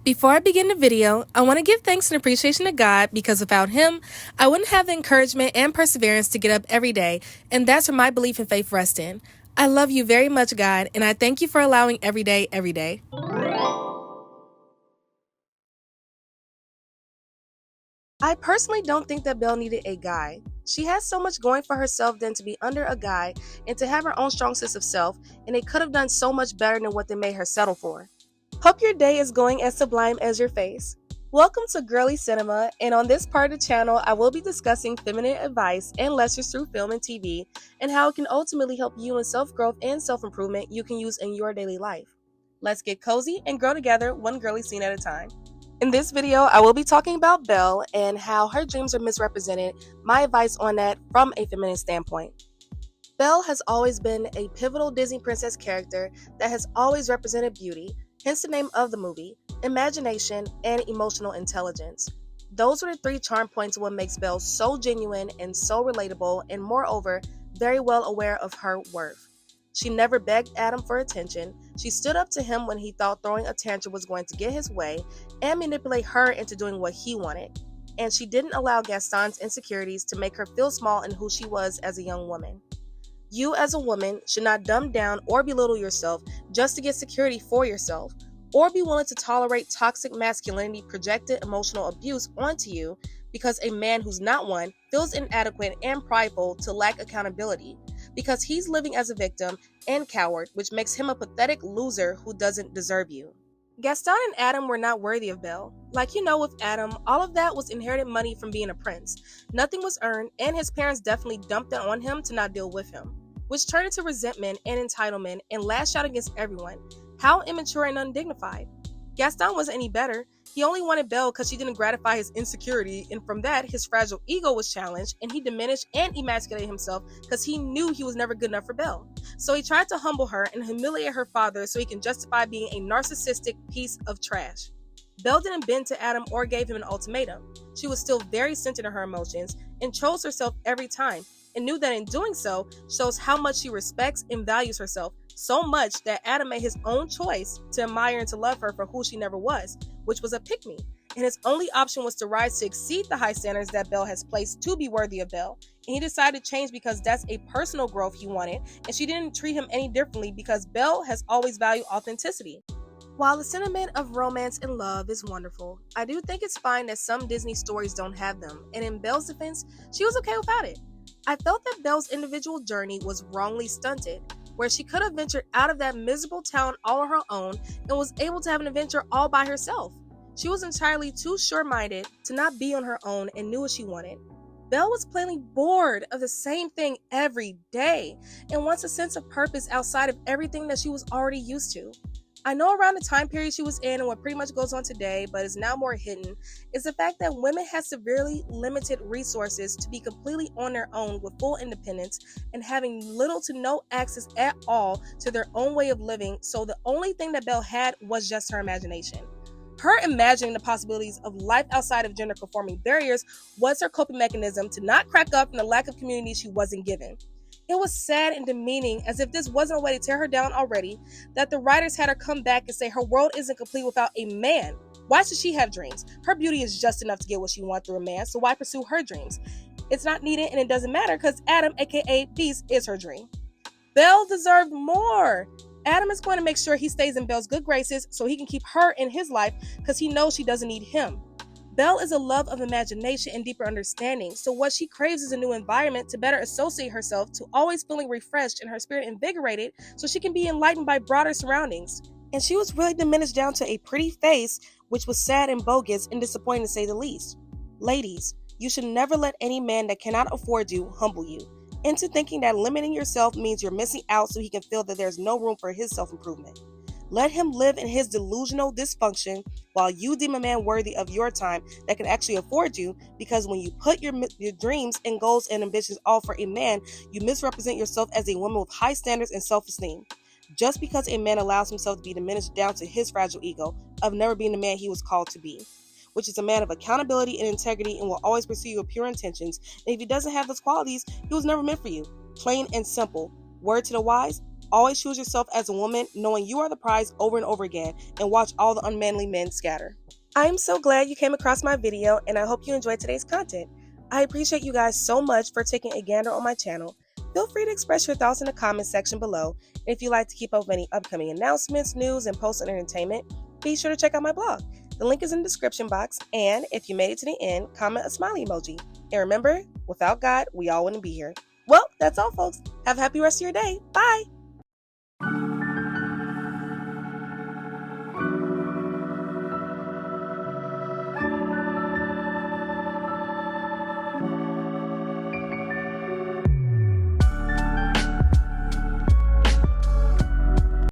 Before I begin the video, I want to give thanks and appreciation to God because without Him, I wouldn't have the encouragement and perseverance to get up every day, and that's where my belief and faith rest in. I love you very much, God, and I thank you for allowing every day. I personally don't think that Belle needed a guy. She has so much going for herself than to be under a guy and to have her own strong sense of self, and they could have done so much better than what they made her settle for. Hope your day is going as sublime as your face. Welcome to Girly Cinema, and on this part of the channel, I will be discussing feminine advice and lessons through film and TV, and how it can ultimately help you in self-growth and self-improvement you can use in your daily life. Let's get cozy and grow together one girly scene at a time. In this video, I will be talking about Belle and how her dreams are misrepresented, my advice on that from a feminine standpoint. Belle has always been a pivotal Disney princess character that has always represented beauty, hence the name of the movie, imagination, and emotional intelligence. Those are the three charm points of what makes Belle so genuine and so relatable, and moreover, very well aware of her worth. She never begged Adam for attention. She stood up to him when he thought throwing a tantrum was going to get his way and manipulate her into doing what he wanted. And she didn't allow Gaston's insecurities to make her feel small in who she was as a young woman. You as a woman should not dumb down or belittle yourself just to get security for yourself, or be willing to tolerate toxic masculinity projected emotional abuse onto you because a man who's not one feels inadequate and prideful to lack accountability, because he's living as a victim and coward, which makes him a pathetic loser who doesn't deserve you. Gaston and Adam were not worthy of Belle. With Adam, all of that was inherited money from being a prince. Nothing was earned, and his parents definitely dumped it on him to not deal with him, which turned into resentment and entitlement and lashed out against everyone. How immature and undignified. Gaston wasn't any better. He only wanted Belle because she didn't gratify his insecurity, and from that, his fragile ego was challenged, and he diminished and emasculated himself because he knew he was never good enough for Belle. So he tried to humble her and humiliate her father so he can justify being a narcissistic piece of trash. Belle didn't bend to Adam or gave him an ultimatum. She was still very centered in her emotions and chose herself every time, and knew that in doing so shows how much she respects and values herself, so much that Adam made his own choice to admire and to love her for who she never was, which was a pick-me, and his only option was to rise to exceed the high standards that Belle has placed to be worthy of Belle, and he decided to change because that's a personal growth he wanted, and she didn't treat him any differently because Belle has always valued authenticity. While the sentiment of romance and love is wonderful, I do think it's fine that some Disney stories don't have them, and in Belle's defense, she was okay without it. I felt that Belle's individual journey was wrongly stunted, where she could have ventured out of that miserable town all on her own and was able to have an adventure all by herself. She was entirely too sure-minded to not be on her own and knew what she wanted. Belle was plainly bored of the same thing every day and wants a sense of purpose outside of everything that she was already used to. I know around the time period she was in and what pretty much goes on today, but is now more hidden, is the fact that women have severely limited resources to be completely on their own with full independence and having little to no access at all to their own way of living, so the only thing that Belle had was just her imagination. Her imagining the possibilities of life outside of gender-conforming barriers was her coping mechanism to not crack up from the lack of community she wasn't given. It was sad and demeaning, as if this wasn't a way to tear her down already, that the writers had her come back and say her world isn't complete without a man. Why should she have dreams? Her beauty is just enough to get what she wants through a man, so why pursue her dreams? It's not needed and it doesn't matter because Adam, aka Beast, is her dream. Belle deserved more. Adam is going to make sure he stays in Belle's good graces so he can keep her in his life because he knows she doesn't need him. Belle is a love of imagination and deeper understanding, so what she craves is a new environment to better associate herself to always feeling refreshed and her spirit invigorated so she can be enlightened by broader surroundings. And she was really diminished down to a pretty face, which was sad and bogus and disappointing to say the least. Ladies, you should never let any man that cannot afford you humble you into thinking that limiting yourself means you're missing out so he can feel that there's no room for his self-improvement. Let him live in his delusional dysfunction while you deem a man worthy of your time that can actually afford you, because when you put your dreams and goals and ambitions all for a man, you misrepresent yourself as a woman with high standards and self-esteem. Just because a man allows himself to be diminished down to his fragile ego of never being the man he was called to be, which is a man of accountability and integrity and will always pursue you with pure intentions, and if he doesn't have those qualities, he was never meant for you. Plain and simple. Word to the wise, Always choose yourself as a woman, knowing you are the prize over and over again, and watch all the unmanly men scatter. I am so glad you came across my video, and I hope you enjoyed today's content. I appreciate you guys so much for taking a gander on my channel. Feel free to express your thoughts in the comments section below, and if you'd like to keep up with any upcoming announcements, news, and posts on entertainment, be sure to check out my blog. The link is in the description box, and if you made it to the end, comment a smiley emoji. And remember, without God, we all wouldn't be here. Well, that's all, folks. Have a happy rest of your day. Bye!